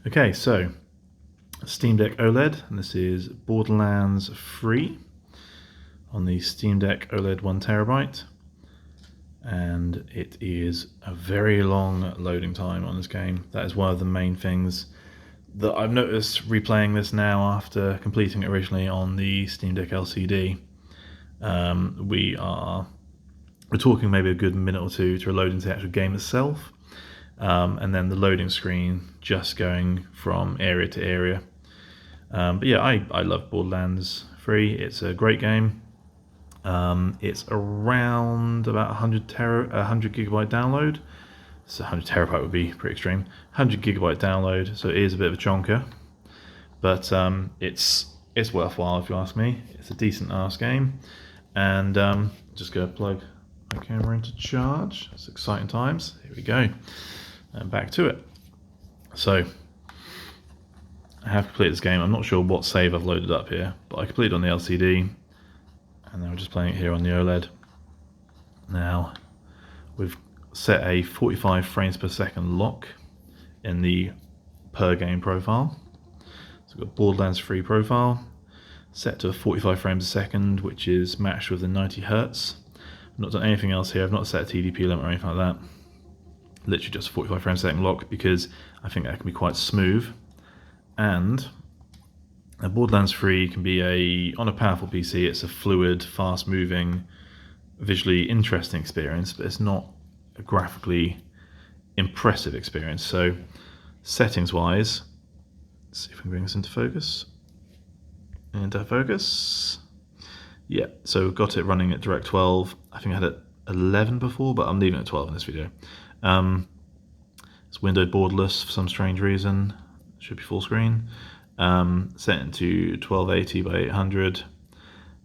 Okay, so Steam Deck OLED, and this is Borderlands 3 on the Steam Deck OLED 1TB, and it is a very long loading time on this game. That is one of the main things that I've noticed replaying this now after completing it originally on the Steam Deck LCD. We're talking maybe a good minute or two to load into the actual game itself, and then the loading screen just going from area to area. But yeah, I love Borderlands 3. It's a great game. It's around about 100 gigabyte download. So 100 terabyte would be pretty extreme. 100 gigabyte download, so it is a bit of a chonker. But it's worthwhile if you ask me. It's a decent ass game. And just go plug my camera into charge. It's exciting times. Here we go. And back to it. So I have completed this game. I'm not sure what save I've loaded up here, but I completed on the LCD, and then we're just playing it here on the OLED. Now, we've set a 45 frames per second lock in the per game profile. So we've got Borderlands 3 profile, set to 45 frames a second, which is matched with the 90 Hertz. I've not done anything else here. I've not set a TDP limit or anything like that. Literally just a 45 frames a second lock, because I think that can be quite smooth. And Borderlands 3 can be on a powerful PC, it's a fluid, fast moving, visually interesting experience, but it's not a graphically impressive experience. So settings wise, let's see if we can bring this into focus. Into focus. Yeah, so we've got it running at Direct 12. I think I had it 11 before, but I'm leaving it at 12 in this video. It's windowed borderless for some strange reason. Should be full screen. Set it to 1280 by 800.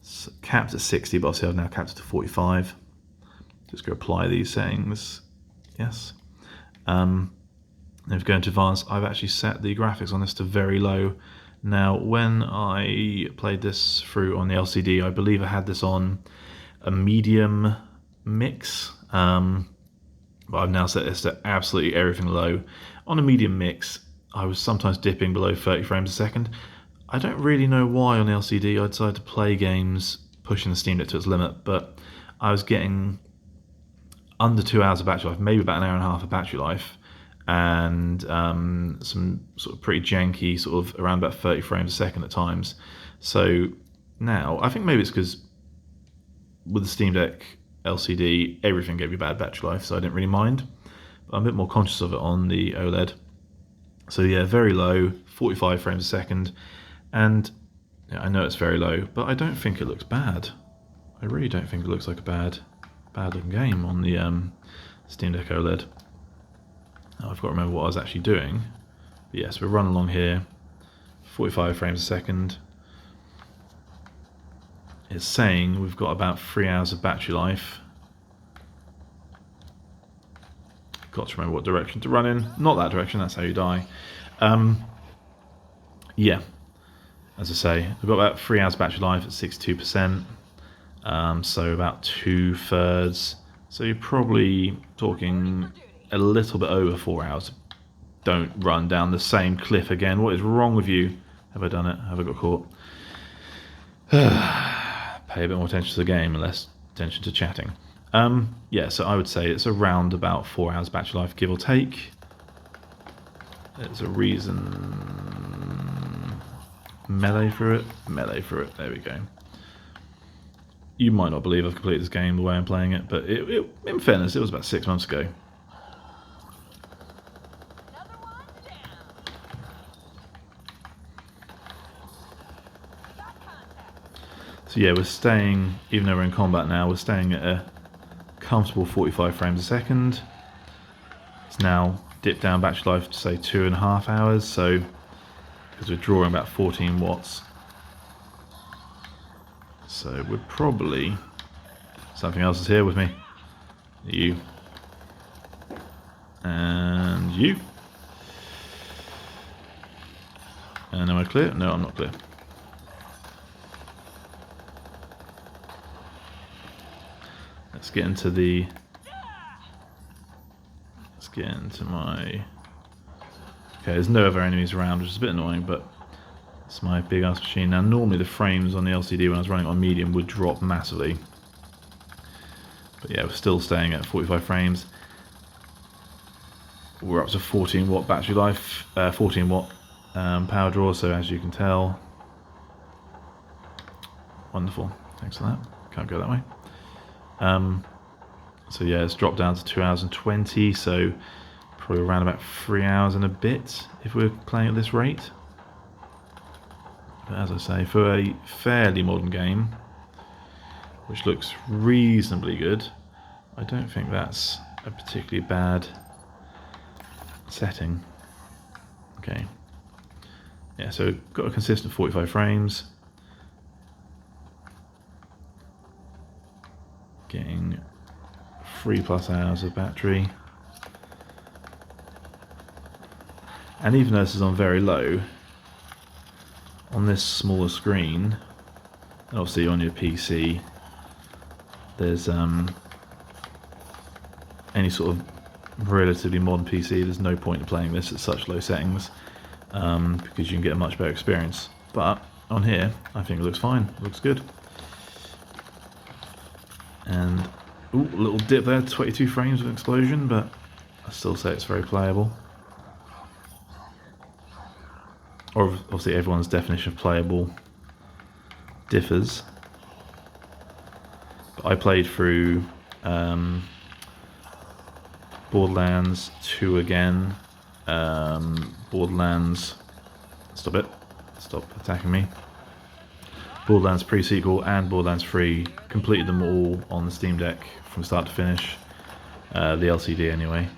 It's capped at 60, but obviously I've now capped it to 45. Just go apply these settings. Yes. And if we go into advanced, I've actually set the graphics on this to very low. Now, when I played this through on the LCD, I believe I had this on a medium mix. But I've now set this to absolutely everything low. On a medium mix, I was sometimes dipping below 30 frames a second. I don't really know why on the LCD I decided to play games pushing the Steam Deck to its limit, but I was getting under 2 hours of battery life, maybe about an hour and a half of battery life, and some sort of pretty janky, sort of around about 30 frames a second at times. So now, I think maybe it's because with the Steam Deck LCD, everything gave you bad battery life, so I didn't really mind. But I'm a bit more conscious of it on the OLED. So yeah, very low, 45 frames a second, and yeah, I know it's very low, but I don't think it looks bad. I really don't think it looks like a bad looking game on the Steam Deck OLED. Now, I've got to remember what I was actually doing. But yes, we're running along here, 45 frames a second. It's saying we've got about 3 hours of battery life. Got to remember what direction to run in. Not that direction, that's how you die. Yeah, as I say, we've got about 3 hours battery life at 62%. So about 2/3. So you're probably talking a little bit over 4 hours. Don't run down the same cliff again. What is wrong with you? Have I done it? Have I got caught? Pay a bit more attention to the game and less attention to chatting. Yeah, so I would say it's around about 4 hours battery life, give or take. There's a reason. Melee through it, there we go. You might not believe I've completed this game the way I'm playing it, but in fairness, it was about 6 months ago. So yeah, we're staying, even though we're in combat now, we're staying at a comfortable 45 frames a second. It's now dipped down battery life to say 2.5 hours, so because we're drawing about 14 watts. So we're probably, something else is here with me. You. And you. And am I clear? No, I'm not clear. Let's get into my... Okay, there's no other enemies around, which is a bit annoying, but it's my big ass machine. Now normally the frames on the LCD when I was running on medium would drop massively. But yeah, we're still staying at 45 frames. We're up to 14 watt battery life, 14 watt power draw, so as you can tell. Wonderful, thanks for that. Can't go that way. So yeah, it's dropped down to 2 hours and 20, so probably around about 3 hours and a bit if we're playing at this rate. But as I say, for a fairly modern game, which looks reasonably good, I don't think that's a particularly bad setting. Okay. Yeah, so got a consistent 45 frames. Getting 3+ hours of battery. And even though this is on very low, on this smaller screen, and obviously on your PC, there's any sort of relatively modern PC, there's no point in playing this at such low settings, because you can get a much better experience. But on here, I think it looks fine, it looks good. And ooh, a little dip there, 22 frames of an explosion, but I still say it's very playable. Or obviously everyone's definition of playable differs. But I played through Borderlands 2 again, Borderlands, stop it, stop attacking me, Borderlands pre-sequel and Borderlands 3, completed them all on the Steam Deck from start to finish, the LCD anyway,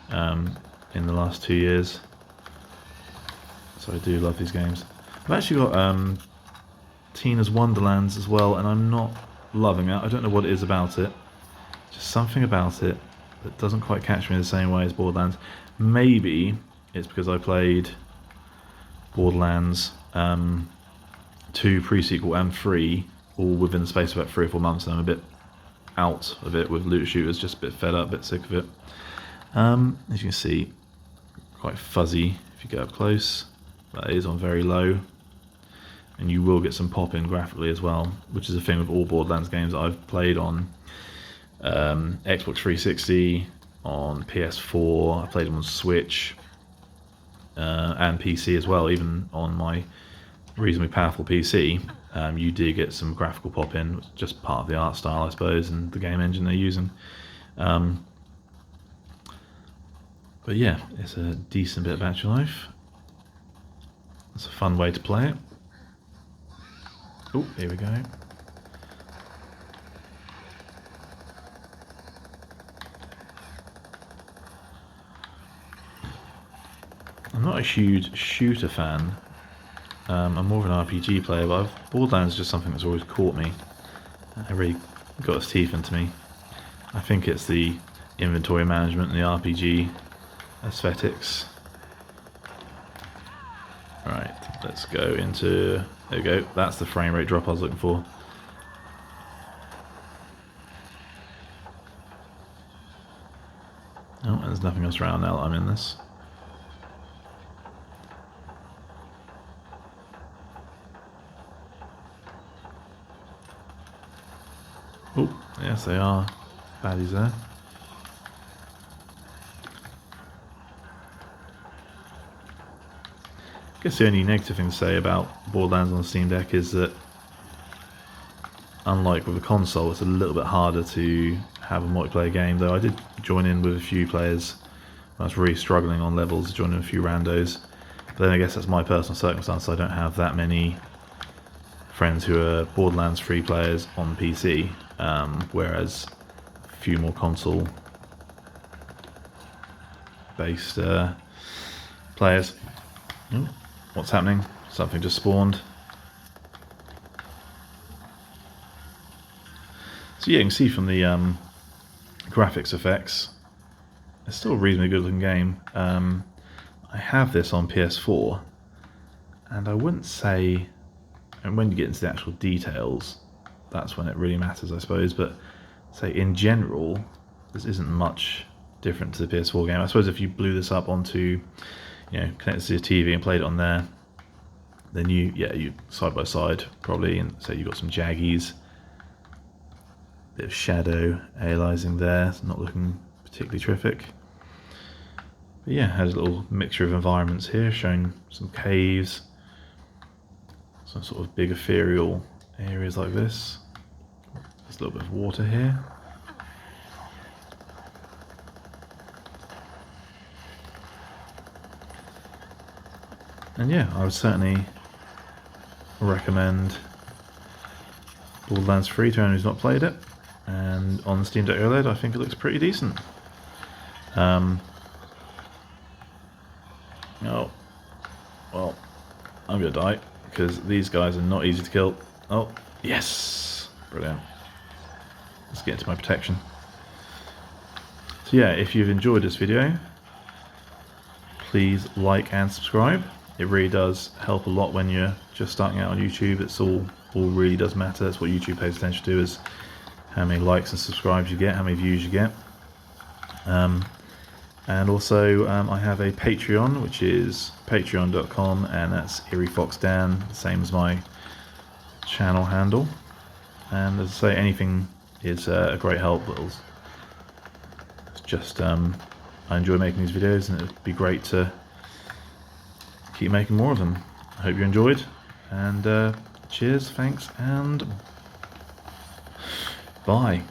in the last 2 years. So I do love these games. I've actually got Tina's Wonderlands as well, and I'm not loving it. I don't know what it is about it. Just something about it that doesn't quite catch me in the same way as Borderlands. Maybe it's because I played Borderlands 2 pre-sequel and 3 all within the space of about 3 or 4 months, and I'm a bit out of it with looter shooters, just a bit fed up, a bit sick of it. As you can see, quite fuzzy if you get up close. That is on very low, and you will get some pop-in graphically as well, which is a thing with all Borderlands games that I've played on Xbox 360, on PS4, I played them on Switch, and PC as well. Even on my reasonably powerful PC, you do get some graphical pop-in, which is just part of the art style, I suppose, and the game engine they're using. But yeah, it's a decent bit of battery life. It's a fun way to play it. Oh, here we go. I'm not a huge shooter fan. I'm more of an RPG player, but Borderlands is just something that's always caught me. It really got its teeth into me. I think it's the inventory management and the RPG aesthetics. Right, let's go into, there we go, that's the frame rate drop I was looking for. Oh, and there's nothing else around now that I'm in this. Oh, yes they are, baddies there. I guess the only negative thing to say about Borderlands on the Steam Deck is that, unlike with a console, it's a little bit harder to have a multiplayer game, though I did join in with a few players when I was really struggling on levels, join in a few randos. But then I guess that's my personal circumstance, I don't have that many friends who are Borderlands 3 players on PC, whereas a few more console based players. Oh, what's happening? Something just spawned. So yeah, you can see from the graphics effects, it's still a reasonably good looking game. I have this on PS4, and I wouldn't say, and when you get into the actual details, that's when it really matters, I suppose, but say in general, this isn't much different to the PS4 game. I suppose if you blew this up onto connected to your TV and played it on there, then you side by side probably, and so you've got some jaggies, bit of shadow aliasing there. It's not looking particularly terrific. But yeah, it has a little mixture of environments here, showing some caves, some sort of big ethereal areas like this. There's a little bit of water here. And yeah, I would certainly recommend Borderlands 3 to anyone who's not played it. And on the Steam Deck OLED, I think it looks pretty decent. Oh, well, I'm gonna die because these guys are not easy to kill. Oh, yes, brilliant. Let's get into my protection. So yeah, if you've enjoyed this video, please like and subscribe. It really does help a lot when you're just starting out on YouTube. It's all really does matter. That's what YouTube pays attention to, is how many likes and subscribes you get, how many views you get. And also I have a Patreon, which is patreon.com, and that's EerieFoxDan, the same as my channel handle. And as I say, anything is a great help. It's just I enjoy making these videos, and it'd be great to keep making more of them. I hope you enjoyed, and cheers, thanks, and bye.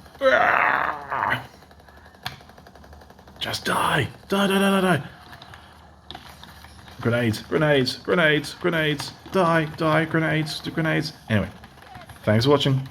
Just die! Die, die, die, die, die! Grenades, grenades, grenades, grenades! Die, die, grenades, grenades! Anyway, thanks for watching.